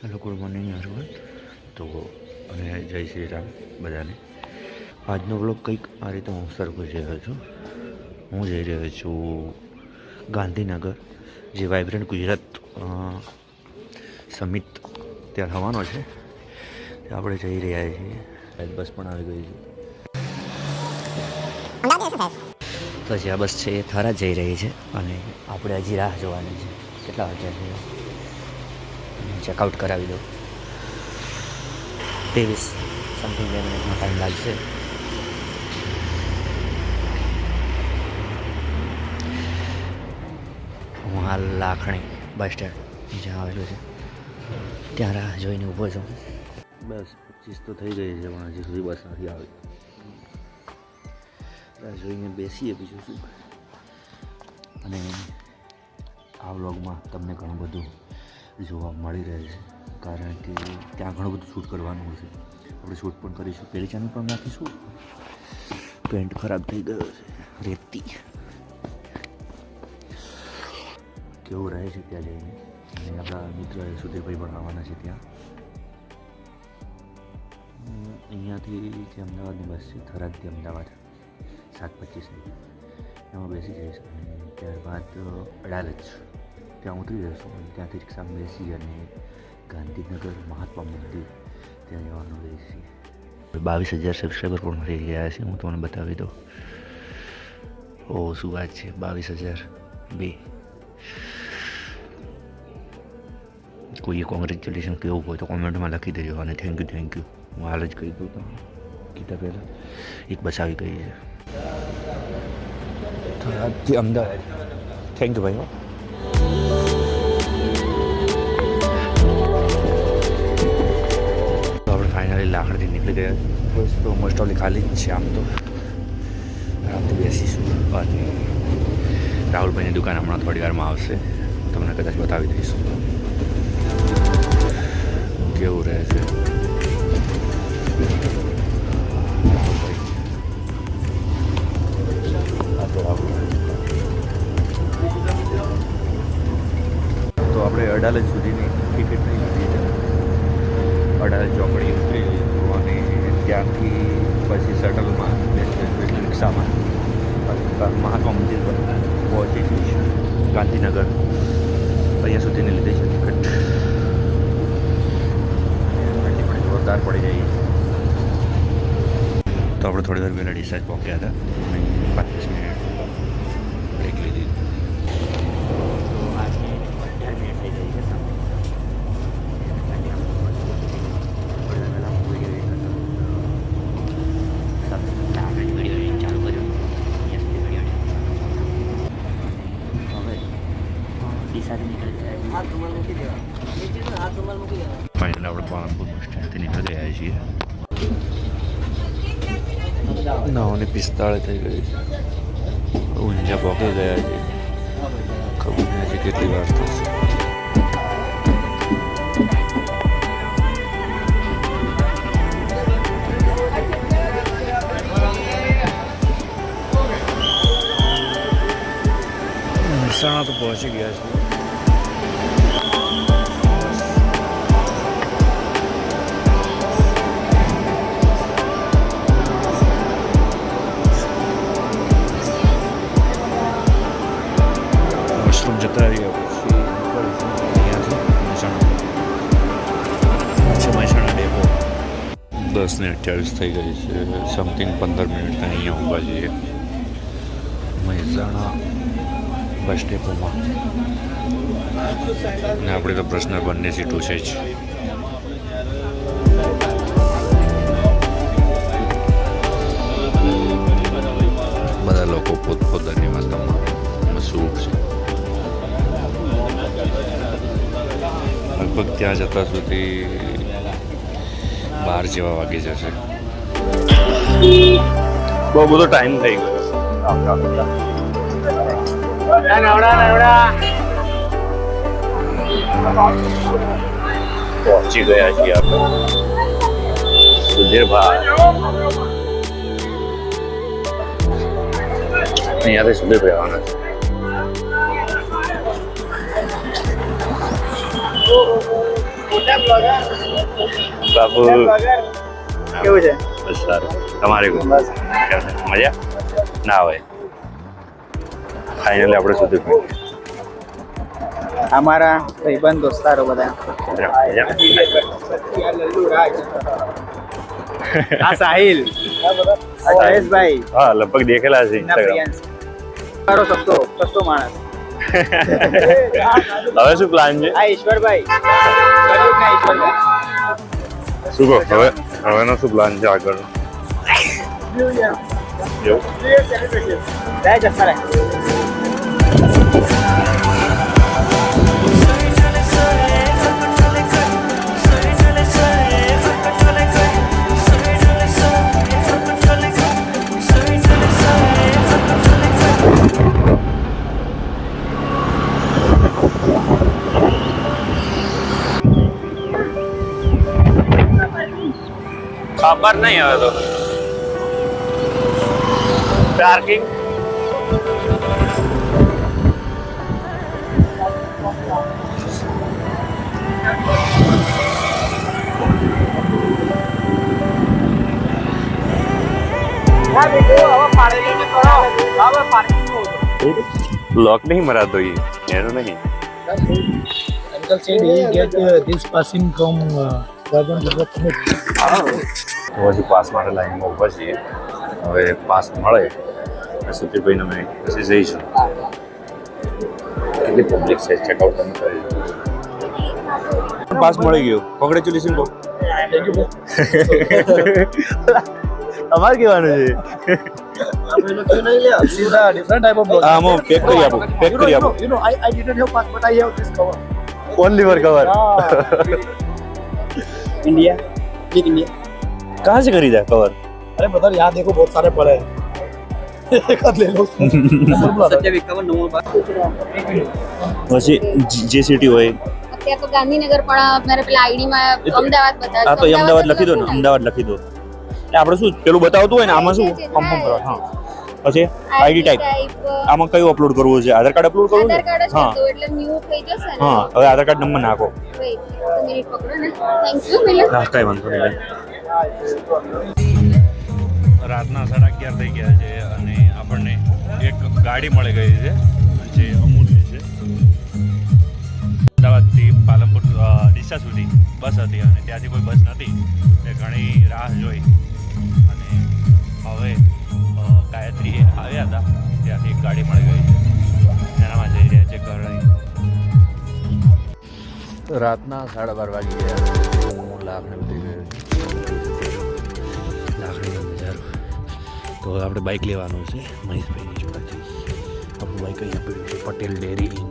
Hello, good morning everyone. તો અને જય શ્રી રામ બધાને. આજનો વ્લોગ કંઈક આ રીતે હું શરૂ કરી રહ્યો છું. હું જઈ રહ્યો છું ગાંધીનગર, જે વાઇબ્રન્ટ ગુજરાત સમિટ ત્યાં થવાનો છે. આપણે જઈ રહ્યા છીએ. બસ પણ આવી ગઈ છે. તો જે આ બસ છે એ થરાદ જઈ રહી છે અને આપણે હજી રાહ જોવાની છે કેટલા વાગ્યા છે. ચેકઆઉટ કરાવી દો. 23 સમથિંગ 2 મિનિટનો ટાઈમ લાગશે. હું હાલ લાખણી બસ સ્ટેન્ડ જ્યાં આવેલું છે ત્યાં રાહ જોઈને ઊભો છું. બસ 25 તો થઈ ગઈ છે પણ હજી સુધી બસ નથી આવી. રાહ જોઈને બેસીએ બીજું શું. અને આ વ્લોગમાં તમને ઘણું બધું જોવા મળી રહે છે કારણ કે ત્યાં ઘણું બધું શૂટ કરવાનું હશે. આપણે શૂટ પણ કરીશું. પેલી ચેનલ પણ નાખીશું. પેન્ટ ખરાબ થઈ ગયો છે, રેતી કેવું રહે છે ત્યાં જઈને. અને આપણા મિત્ર સુધીરભાઈ પણ આવવાના છે ત્યાં. અહીંયાથી જે અમદાવાદની બસ છે થરાદથી અમદાવાદ 7:25ની એમાં બેસી જઈશ અને ત્યારબાદ અડાલજ ત્યાં ઉતરી જઈશું અને ત્યાંથી રિક્ષામાં બેસી અને ગાંધીનગર મહાત્મા મંદિર ત્યાં જવાનું રહેશે. 22,000 સબસ્ક્રાઈબર પણ થઈ ગયા છે. હું તમને બતાવી દઉં. ઓ શું વાત છે, 22,002. કોઈએ કોંગ્રેચ્યુલેશન કેવું હોય તો કોમેન્ટમાં લખી દેજો અને થેન્ક યુ. હું હાલ જ કહી દઉં તો કીધા પહેલાં એક બસ આવી ગઈ છે થરાદથી અમદાવાદ. થેન્ક યુ ભાઈ. ફાઇનલી લાકડીથી નીકળી ગયા. બસ તો મોસ્ટ ઓફલી ખાલી જ છે. આમ તો આરામથી બેસીશું અને રાહુલભાઈની દુકાન હમણાં થોડી વારમાં આવશે. તમને કદાચ બતાવી દઈશું કેવું રહે છે. તો આપણે અડાલજ સુધીની ટિકિટ નહીં લીધી છે. અડાલજ ચોકડી ઉતરી જઈશું અને ત્યાંથી પછી શટલમાં રિક્ષામાં મહાત્મા મંદિર પર પહોંચી જઈશું. ગાંધીનગર અહીંયા સુધીની લીધી છે ટિકિટ. ઠંડી પણ જોરદાર પડી જાય છે. તો આપણે થોડી વાર પહેલાં ડિસાઇડ પહોંચ્યા હતા અને 25 મિનિટ બ્રેક લીધી. ફાઇનલ આપણે પાલનપુર બસ સ્ટેન્ડથી નીકળી ગયા છીએ. 9:45 થઈ ગઈ છે. ઊંઝા પહોંચી ગયા છે. ખબર નહીં હજી કેટલી વાર થશે. મહેસાણા તો પહોંચી ગયા છે. વોશરૂમ જતા રહ્યા પછી અહીંયાથી મહેસાણા ડેપો. 10:28 થઈ ગઈ છે. સમથિંગ 15 મિનિટ અહીંયા ઊભા છીએ મહેસાણા બસ ડેપોમાં. અને આપણે તો પર્સનલ બંને સીટો છે જ. બધા લોકો પોતપોતાની વાતમાં મશહૂર છે. લગભગ ત્યાં જતા સુધી 12 જેવા વાગી જશે. બહુ બધો ટાઈમ થઈ ગયો. પહોંચી ગયા છીએ આપણે સુધીરભાઈ. અહીંયાથી સુધીરભાઈ આવવાના છે. બાપુ કેવું છે? બસ સારું. તમારે કેવું? મજા ના હોય ફાઇનલી આપણે સુધી પહોંચ્યા. અમારા ભાઈબંધ દોસ્તારો બધા. આ સાહિલ, આ જયેશભાઈ, હા લગભગ દેખેલા છે પ્રિયાંશ. મારો સસ્તો માણસ. હવે શું પ્લાન છે? આ ઈશ્વરભાઈ, કળયુગના ઈશ્વરભાઈ. શું કહો હવેનો શું પ્લાન છે આગળનો? એવું? જય જસરાય. ખબર નહીં હવે તો પાર્કિંગ લોક નહીં મરાતો એનું નહીં. Uncle said he get this passing from government permit. તો હજી પાસ માટે લાઈનમાં ઊભા છીએ. હવે પાસ મળે સુધીરભાઈને અમે પછી જઈશું. કેટલી પબ્લિક છે ચેકઆઉટ તમે કરી પાસ મળી ગયો. કોંગ્રેચ્યુલેશન કહો. અમારે કહેવાનું છે Different type of blood. આમાં પેક કરી આપો પેક કરી આપો. You know, I didn't have pass, but I have this cover. Only for cover. India, click India. कहाँ से खरीदा कवर? अरे ब्रदर यहाँ देखो बहुत सारे पड़े हैं. एक आध ले लो. सत्याविक नंबर बात. પછી જે સિટી હોય અત્યારે તો ગાંધીનગર પણ મારે પેલા આઈડી માં અમદાવાદ બતાવે. આ તો અમદાવાદ લખી દો ને અમદાવાદ લખી દો. એટલે આપણે શું પેલું બતાવતું હોય ને આમાં શું કન્ફર્મ કરો. હા પછી આઈડી ટાઈપ આમાં કયું અપલોડ કરવું છે? આધાર કાર્ડ અપલોડ કરવું આધાર છે? કાર્ડ જ હા તો એટલે ન્યુ થઈ જશે ને. હા હવે આધાર કાર્ડ નંબર નાખો. વેઇટ મિનિટ પકડો ને. થેન્ક યુ મિલન. હા કઈ વાંધો નહીં. રાતના 11:30 થઈ ગયા છે અને આપણને એક ગાડી મળી ગઈ છે જે અમૂલ્ય છે. અમદાવાદથી પાલનપુર ડીસા સુધી બસ હતી અને ત્યાંથી કોઈ બસ નથી. એ ઘણી રાહ જોઈ અને હવે ગાયત્રીએ આવ્યા હતા ત્યાંથી એક ગાડી મળી ગઈ છે. એનામાં જઈ રહ્યા છે ઘરે. રાતના 12:30 વાગી ગયા. હું લાખને ઉતરી ગયો છું. લાખણીનો નજારો. તો હવે આપણે બાઇક લેવાનું છે મહેશભાઈની જોડેથી. આપણું બાઇક અહીંયા પડ્યું છે પટેલ ડેરી ઇન.